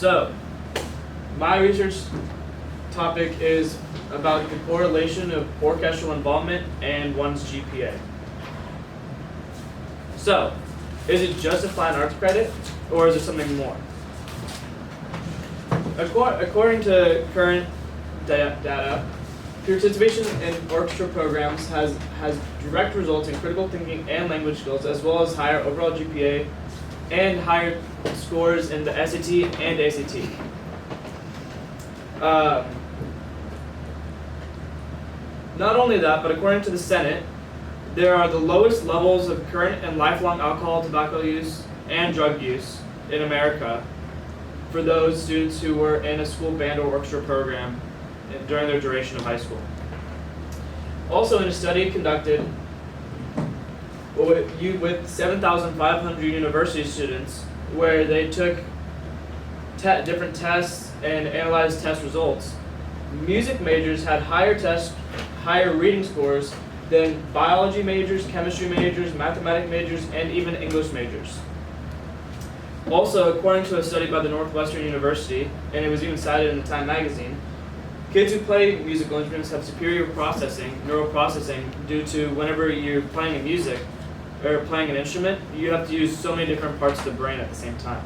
So, my research topic is about the correlation of orchestral involvement and one's GPA. So, is it just a fine arts credit, or is it something more? According to current data, participation in orchestra programs has direct results in critical thinking and language skills, as well as higher overall GPA and higher scores in the SAT and ACT. Not only that, but according to the Senate, there are the lowest levels of current and lifelong alcohol, tobacco use, and drug use in America for those students who were in a school band or orchestra program during their duration of high school. Also, in a study conducted with 7,500 university students, where they took different tests and analyzed test results, music majors had higher reading scores than biology majors, chemistry majors, mathematics majors, and even English majors. Also, according to a study by the Northwestern University, and it was even cited in the Time magazine, kids who play musical instruments have superior neural processing, due to whenever you're playing music or playing an instrument, you have to use so many different parts of the brain at the same time,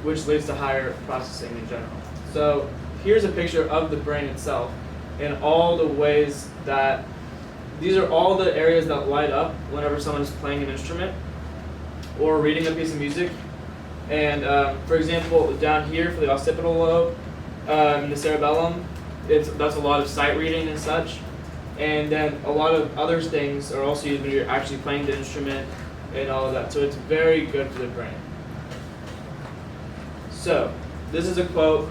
which leads to higher processing in general. So here's a picture of the brain itself and all the ways that these are all the areas that light up whenever someone is playing an instrument or reading a piece of music. And for example, down here for the occipital lobe, the cerebellum, that's a lot of sight reading and such. And then a lot of other things are also used when you're actually playing the instrument and all of that. So it's very good for the brain. So this is a quote.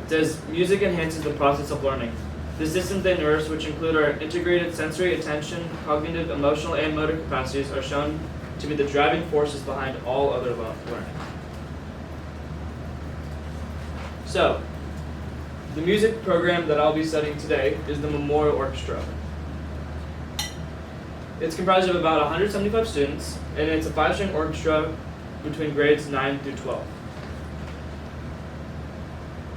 It says, "Music enhances the process of learning. The systems they nourish, which include our integrated sensory, attention, cognitive, emotional, and motor capacities, are shown to be the driving forces behind all other learning." So, the music program that I'll be studying today is the Memorial Orchestra. It's comprised of about 175 students, and it's a 5-string orchestra between grades 9 through 12.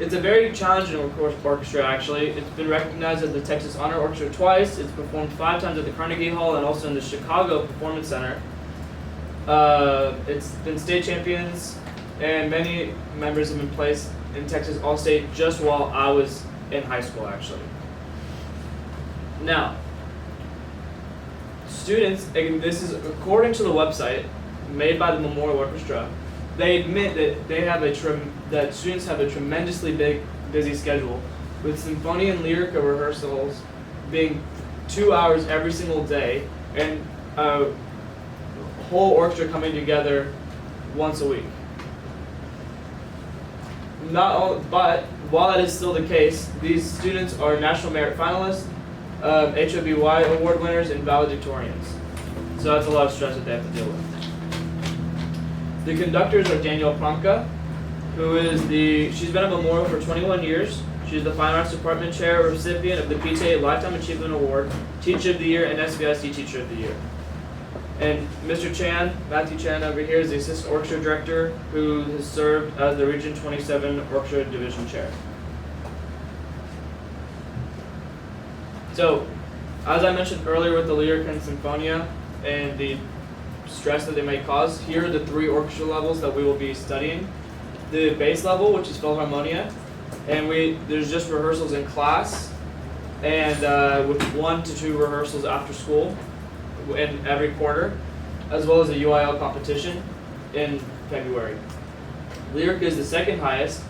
It's a very challenging orchestra, actually. It's been recognized as the Texas Honor Orchestra twice. It's performed 5 times at the Carnegie Hall and also in the Chicago Performance Center. It's been state champions, and many members have been placed in Texas All-State just while I was in high school, actually. Now, students, and this is according to the website made by the Memorial Orchestra, they admit that students have a tremendously busy schedule, with symphony and lyrica rehearsals being 2 hours every single day, and a whole orchestra coming together once a week. But while that is still the case, these students are National Merit finalists, HOBY award winners, and valedictorians. So that's a lot of stress that they have to deal with. The conductors are Danielle Pronka, she's been at Memorial for 21 years. She's the Fine Arts Department Chair, recipient of the PTA Lifetime Achievement Award, Teacher of the Year, and SVIC Teacher of the Year. And Mr. Chan, Matthew Chan over here, is the Assistant Orchestra Director, who has served as the Region 27 Orchestra Division Chair. So, as I mentioned earlier with the Lyrica and Sinfonia and the stress that they may cause, here are the 3 orchestra levels that we will be studying. The base level, which is Philharmonia, and there's just rehearsals in class, and with 1 to 2 rehearsals after school in every quarter, as well as a UIL competition in February. Lyrica is the second highest.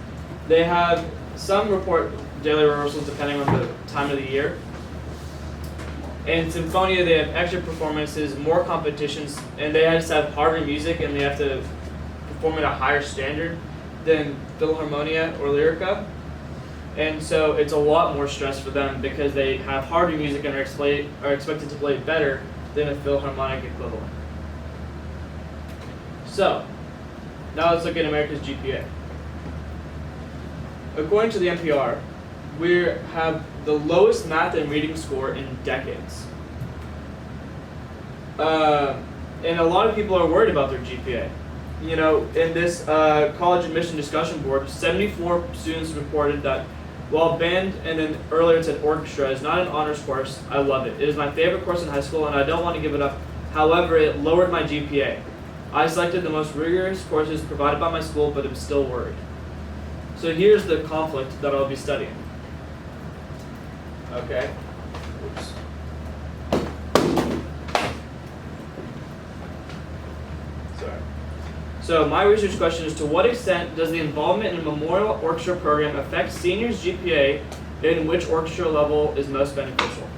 They have some report daily rehearsals depending on the time of the year. In Sinfonia, they have extra performances, more competitions, and they just have harder music, and they have to perform at a higher standard than Philharmonia or Lyrica. And so it's a lot more stress for them because they have harder music and are expected to play better than a Philharmonic equivalent. So, now let's look at America's GPA. According to the NPR, we have the lowest math and reading score in decades. And a lot of people are worried about their GPA. in this college admission discussion board, 74 students reported that while band and then earlier it said orchestra is not an honors course, I love it. It is my favorite course in high school and I don't want to give it up. However, it lowered my GPA. I selected the most rigorous courses provided by my school, but I'm still worried. So here's the conflict that I'll be studying. Okay. Oops. Sorry. So my research question is, to what extent does the involvement in a memorial orchestra program affect seniors' GPA, and which orchestra level is most beneficial?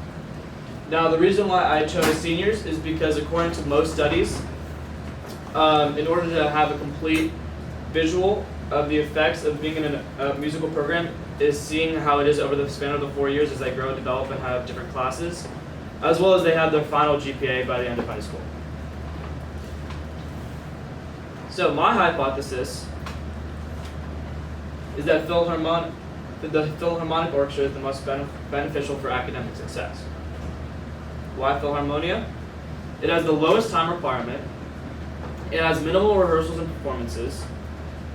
Now the reason why I chose seniors is because according to most studies, in order to have a complete visual of the effects of being in a musical program is seeing how it is over the span of the 4 years as they grow, develop, and have different classes, as well as they have their final GPA by the end of high school. So my hypothesis is that the Philharmonic Orchestra is the most beneficial for academic success. Why Philharmonia? It has the lowest time requirement. It has minimal rehearsals and performances.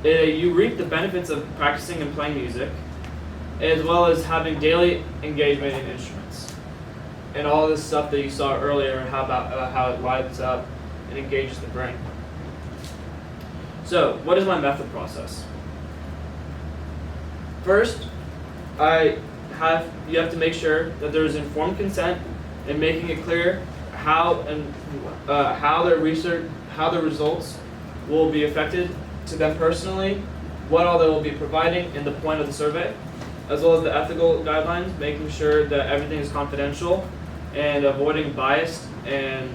You reap the benefits of practicing and playing music, as well as having daily engagement in instruments. And all this stuff that you saw earlier, how it lights up and engages the brain. So, what is my method process? First, you have to make sure that there is informed consent and making it clear how their results will be affected to them personally, what all they will be providing, and the point of the survey, as well as the ethical guidelines, making sure that everything is confidential and avoiding bias and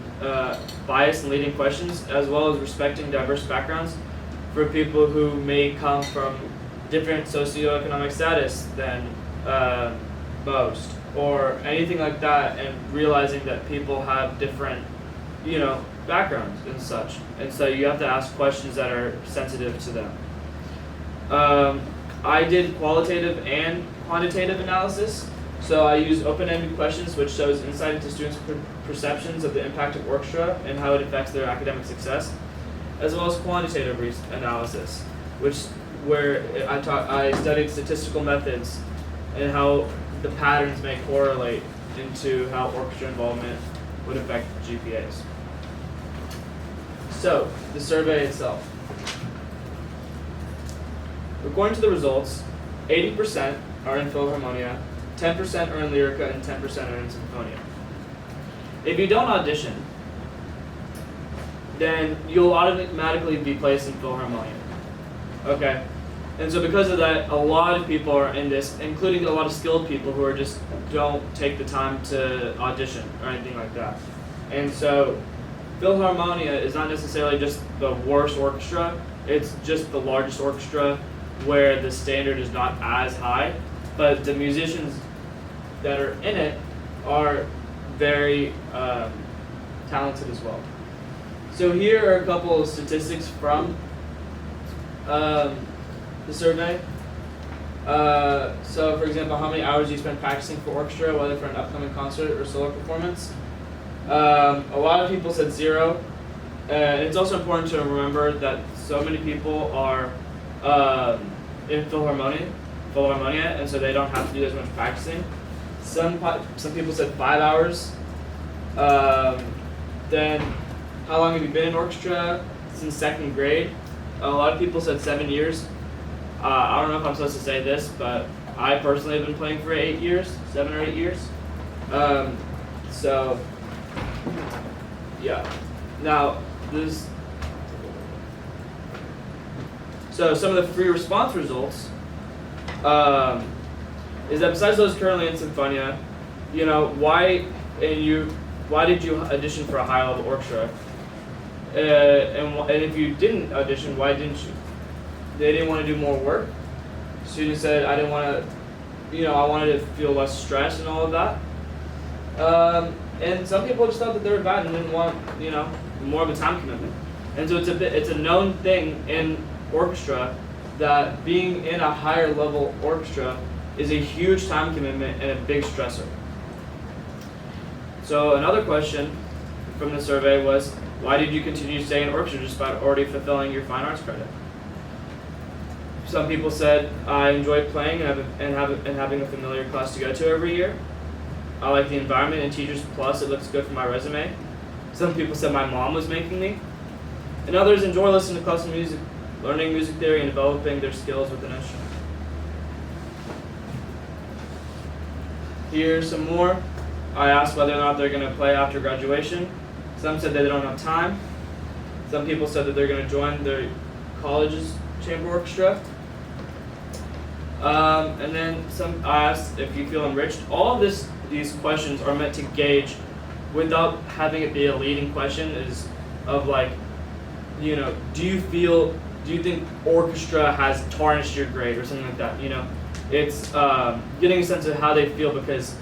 leading questions, as well as respecting diverse backgrounds for people who may come from different socioeconomic status than most, or anything like that, and realizing that people have different, backgrounds and such. And so you have to ask questions that are sensitive to them. I did qualitative and quantitative analysis. So I used open-ended questions, which shows insight into students' perceptions of the impact of orchestra and how it affects their academic success, as well as quantitative analysis, where I studied statistical methods and how the patterns may correlate into how orchestra involvement would affect GPAs. So, the survey itself. According to the results, 80% are in Philharmonia, 10% are in Lyrica, and 10% are in Symphonia. If you don't audition, then you'll automatically be placed in Philharmonia. Okay? And so because of that, a lot of people are in this, including a lot of skilled people who just don't take the time to audition or anything like that. And so Philharmonia is not necessarily just the worst orchestra, it's just the largest orchestra where the standard is not as high, but the musicians that are in it are very talented as well. So here are a couple of statistics from the survey. So for example, how many hours you spend practicing for orchestra, whether for an upcoming concert or solo performance. A lot of people said 0. It's also important to remember that so many people are in Philharmonia, and so they don't have to do as much practicing. Some people said 5 hours. Then, how long have you been in orchestra? Since 2nd grade. A lot of people said 7 years. I don't know if I'm supposed to say this, but I personally have been playing for 8 years, 7 or 8 years. So, yeah. Now, so some of the free response results is that besides those currently in Symphonia, why did you audition for a high level orchestra? And if you didn't audition, why didn't you? They didn't want to do more work. Students said, I didn't want to, I wanted to feel less stress and all of that. And some people just thought that they were bad and didn't want, more of a time commitment. And so it's a known thing in orchestra that being in a higher level orchestra is a huge time commitment and a big stressor. So another question from the survey was, Why did you continue to stay in orchestra despite already fulfilling your fine arts credit? Some people said, I enjoy playing and having a familiar class to go to every year. I like the environment and teachers, plus it looks good for my resume. Some people said my mom was making me. And others enjoy listening to classical music, learning music theory, and developing their skills with an instrument. Here's some more. I asked whether or not they're going to play after graduation. Some said they don't have time. Some people said that they're going to join their college's chamber orchestra. And then I asked if you feel enriched. All of these questions are meant to gauge, without having it be a leading question, is of like, you know, do you think orchestra has tarnished your grade or something like that? You know, it's getting a sense of how they feel, because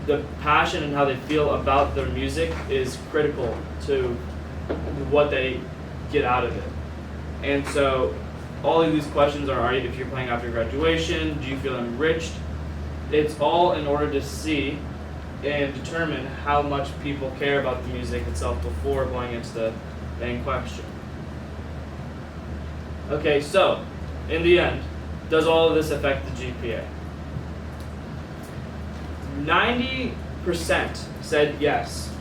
the passion and how they feel about their music is critical to what they get out of it. And so all of these questions are if you're playing after graduation, do you feel enriched? It's all in order to see and determine how much people care about the music itself before going into the main question. Okay, so in the end, does all of this affect the GPA? 90% said yes,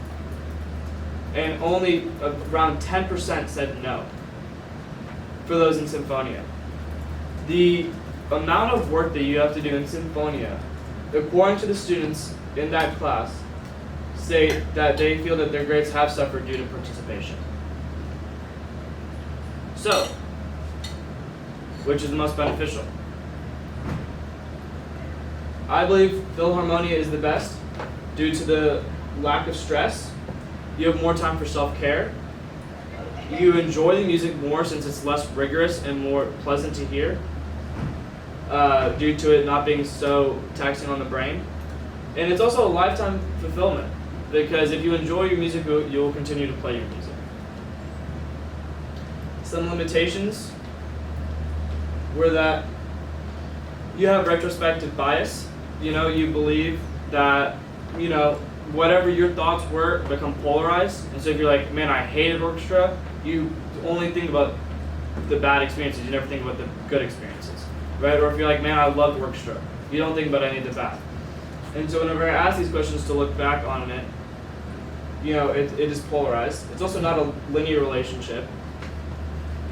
and only around 10% said no for those in Sinfonia. The amount of work that you have to do in Sinfonia, according to the students in that class, state that they feel that their grades have suffered due to participation. So, which is the most beneficial? I believe Philharmonia is the best due to the lack of stress. You have more time for self-care. You enjoy the music more since it's less rigorous and more pleasant to hear, due to it not being so taxing on the brain. And it's also a lifetime fulfillment, because if you enjoy your music, you will continue to play your music. Some limitations were that you have retrospective bias. You know, you believe that, you know, whatever your thoughts were become polarized. And so if you're like, man, I hated orchestra, you only think about the bad experiences. You never think about the good experiences, right? Or if you're like, man, I loved orchestra, you don't think about any of the bad. And so whenever I ask these questions to look back on it, you know, it is polarized. It's also not a linear relationship.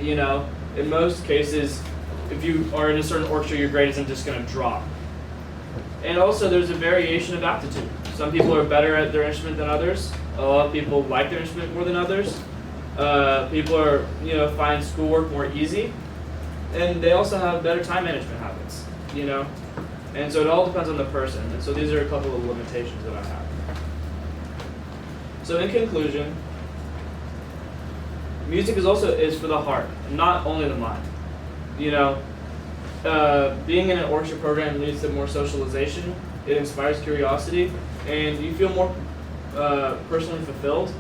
You know, in most cases, if you are in a certain orchestra, your grade isn't just going to drop. And also, there's a variation of aptitude. Some people are better at their instrument than others. A lot of people like their instrument more than others. People are, you know, find schoolwork more easy, and they also have better time management habits. You know, and so it all depends on the person. And so these are a couple of limitations that I have. So in conclusion, music is for the heart, not only the mind. You know, being in an orchestra program leads to more socialization. It inspires curiosity, and you feel more personally fulfilled,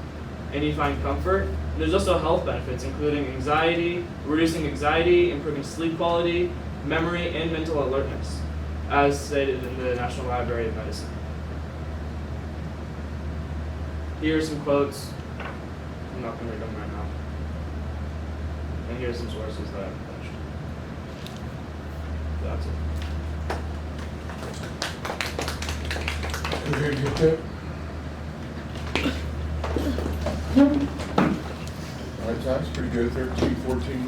and you find comfort. And there's also health benefits, including reducing anxiety, improving sleep quality, memory, and mental alertness, as stated in the National Library of Medicine. Here are some quotes. I'm not going to read them right now. And here's some sources that I've published. That's it. Did you get that? All right, Josh, pretty good. 13, 14